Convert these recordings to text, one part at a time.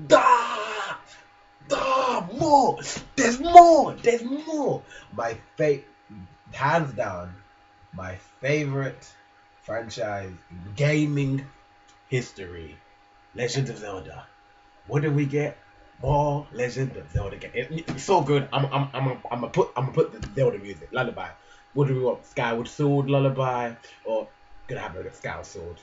Da, more. There's more. There's more. My hands down, my favorite franchise in gaming history, Legend of Zelda. What did we get? More Legend of Zelda game. It's so good. I'm gonna put the Zelda music lullaby. What do we want? Skyward Sword lullaby, or gonna have a Skyward Sword?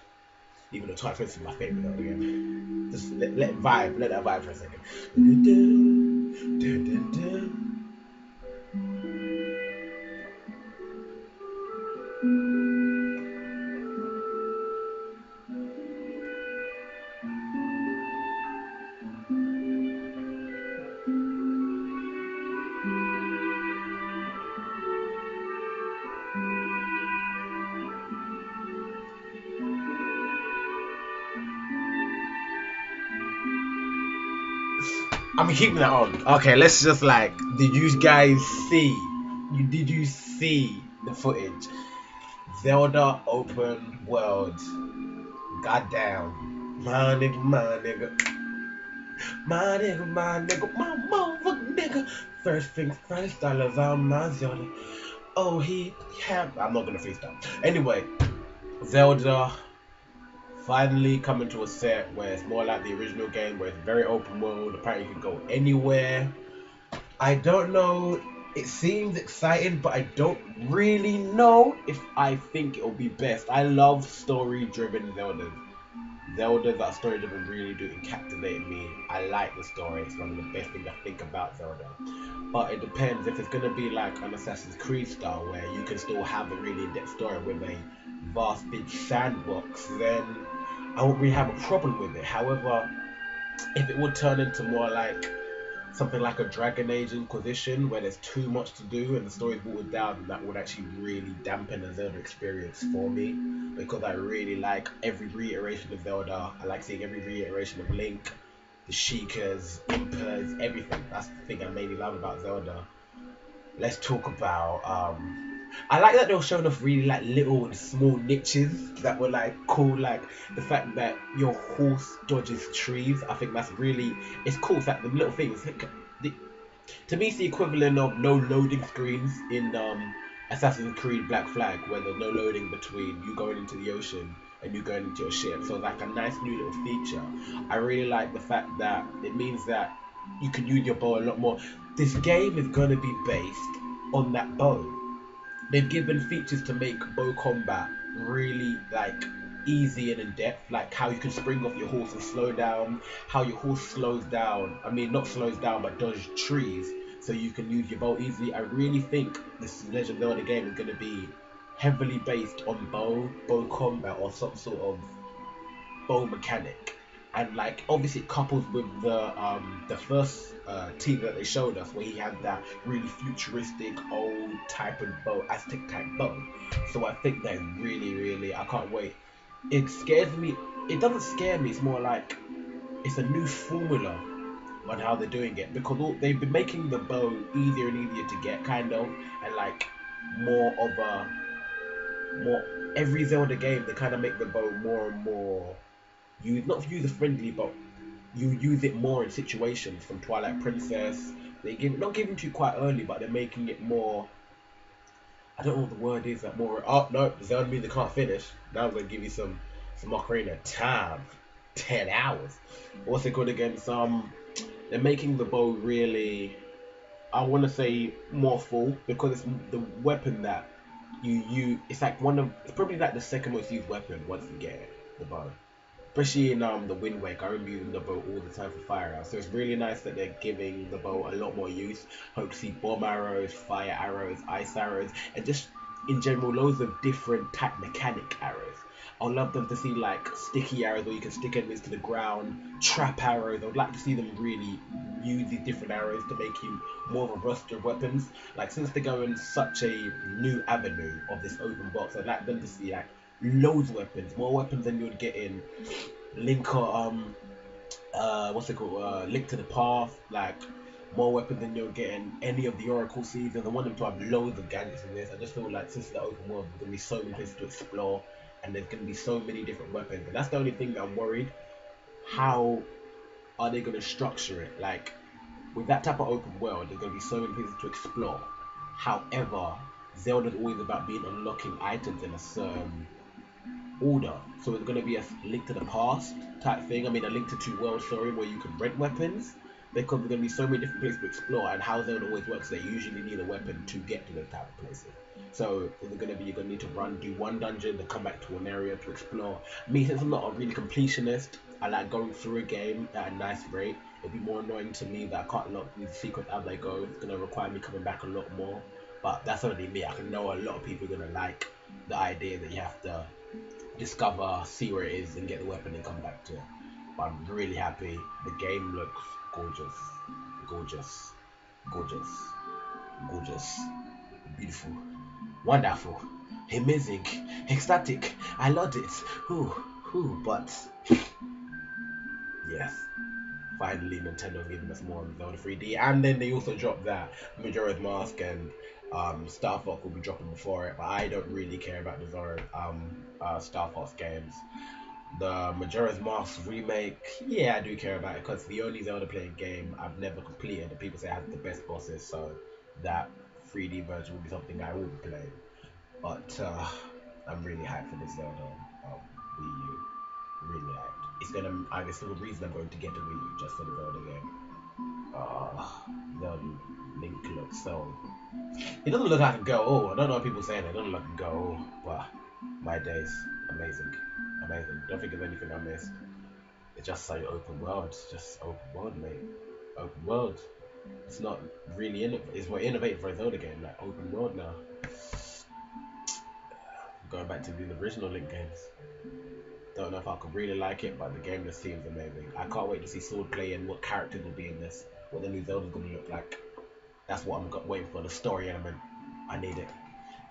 Even though Twilight Princess is my favorite Zelda game. Just let it vibe. Let that vibe for a second. Dun, dun, dun, dun, dun. I'm keeping that on. Okay, let's just like. Did you guys see? Did you see the footage? Zelda Open World. Goddamn. My nigga, my motherfucking nigga. First things first, I love all my Zelda. Oh, he had. I'm not gonna freestyle. Anyway, Zelda finally coming to a set where it's more like the original game, where it's very open world. Apparently, you can go anywhere. I don't know. It seems exciting, but I don't really know if I think it'll be best. I love story-driven Zeldas. Zeldas that story driven really do captivate me. I like the story. It's one of the best things I think about Zelda. But it depends if it's gonna be like an Assassin's Creed style where you can still have a really in-depth story with a vast big sandbox, then I won't really have a problem with it. However, if it would turn into more like something like a Dragon Age Inquisition where there's too much to do and the story's watered down, that would actually really dampen the Zelda experience for me because I really like every reiteration of Zelda. I like seeing every reiteration of Link, the Sheikahs, Impas, everything. That's the thing I mainly love about Zelda. Let's talk about I like that they were showing off really like little and small niches that were like cool, like the fact that your horse dodges trees. I think that's really it's cool. That the little things the, to me it's the equivalent of no loading screens in Assassin's Creed Black Flag, where there's no loading between you going into the ocean and you going into your ship. So like a nice new little feature. I really like the fact that it means that you can use your bow a lot more. This game is going to be based on that bow. They've given features to make bow combat really like easy and in depth, like how you can spring off your horse and slow down, how your horse slows down. I mean, not slows down, but dodges trees, so you can use your bow easily. I really think this Legend of Zelda game is going to be heavily based on bow combat, or some sort of bow mechanic, and like obviously it couples with the first team that they showed us, where he had that really futuristic old type of bow, Aztec type bow. So I think that really I can't wait. It scares me. It doesn't scare me. It's more like it's a new formula on how they're doing it, because they've been making the bow easier and easier to get, kind of, and like more of a more every Zelda game they kind of make the bow more and more not user friendly, but you use it more in situations. From Twilight Princess, they give not giving to you quite early, but they're making it more. I don't know what the word is. That more. Oh no, Zelda music can't finish. Now I'm gonna give you some Ocarina time. 10 hours. What's it called again? Some. They're making the bow really. I want to say more full, because it's the weapon that you. It's like it's probably like the second most used weapon once you get it, the bow, especially in the Wind Waker. I remember using the bow all the time for fire arrows. So it's really nice that they're giving the bow a lot more use. Hope to see bomb arrows, fire arrows, ice arrows, and just in general loads of different type mechanic arrows. I'd love them to see like sticky arrows where you can stick enemies to the ground, trap arrows. I would like to see them really use these different arrows to make you more of a roster of weapons. Like, since they're going such a new avenue of this open box, I'd like them to see like loads of weapons, more weapons than you would get in Link or what's it called? Link to the Path, like more weapons than you'll get in any of the Oracle seasons. I want them to have loads of gadgets in this. I just feel like since the open world, there's gonna be so many places to explore, and there's gonna be so many different weapons. And that's the only thing that I'm worried how are they going to structure it? Like, with that type of open world, there's going to be so many places to explore. However, Zelda's always about being unlocking items in a certain order. So it's going to be a Link to the Past type thing. I mean, a Link to Two Worlds, sorry, where you can rent weapons. Because there's going to be so many different places to explore, and how Zelda always works, they usually need a weapon to get to those type of places. So it's going to be, you're going to need to do one dungeon, then come back to an area to explore. Me, since I'm not a really completionist, I like going through a game at a nice rate. It'd be more annoying to me that I can't lock these secrets as I go. It's going to require me coming back a lot more. But that's only me. I can know a lot of people are going to like the idea that you have to discover, see where it is, and get the weapon and come back to it. But I'm really happy. The game looks gorgeous, gorgeous, gorgeous, gorgeous, beautiful, wonderful, amazing, ecstatic. I loved it. But yes, finally Nintendo's giving us more of Zelda 3D, and then they also dropped that Majora's Mask and Star Fox will be dropping before it. But I don't really care about the Star Fox games. The Majora's Mask remake, yeah, I do care about it because the only Zelda playing game I've never completed, and people say has the best bosses, so that 3D version will be something I will be playing. But I'm really hyped for this Zelda Wii U. Really hyped. It's gonna. There's still a reason I'm going to get the Wii U just for the Zelda game. The Link looks so. It doesn't look like a girl. Oh, I don't know what people saying. It doesn't look like a girl. But my days, amazing, amazing. Don't think of anything I missed. It's just so open world. It's just open world, mate. Open world. It's not really it's more innovative for a Zelda game. Like open world now. Going back to the original Link games. Don't know if I could really like it, but the game just seems amazing. I can't wait to see swordplay and what characters will be in this. What the new Zelda's gonna look like. That's what I'm waiting for. The story element. I need it.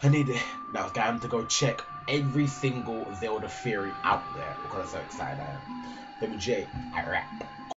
I need it. Now it's time to go check every single Zelda theory out there because I'm so excited I am. Let me J. I rap.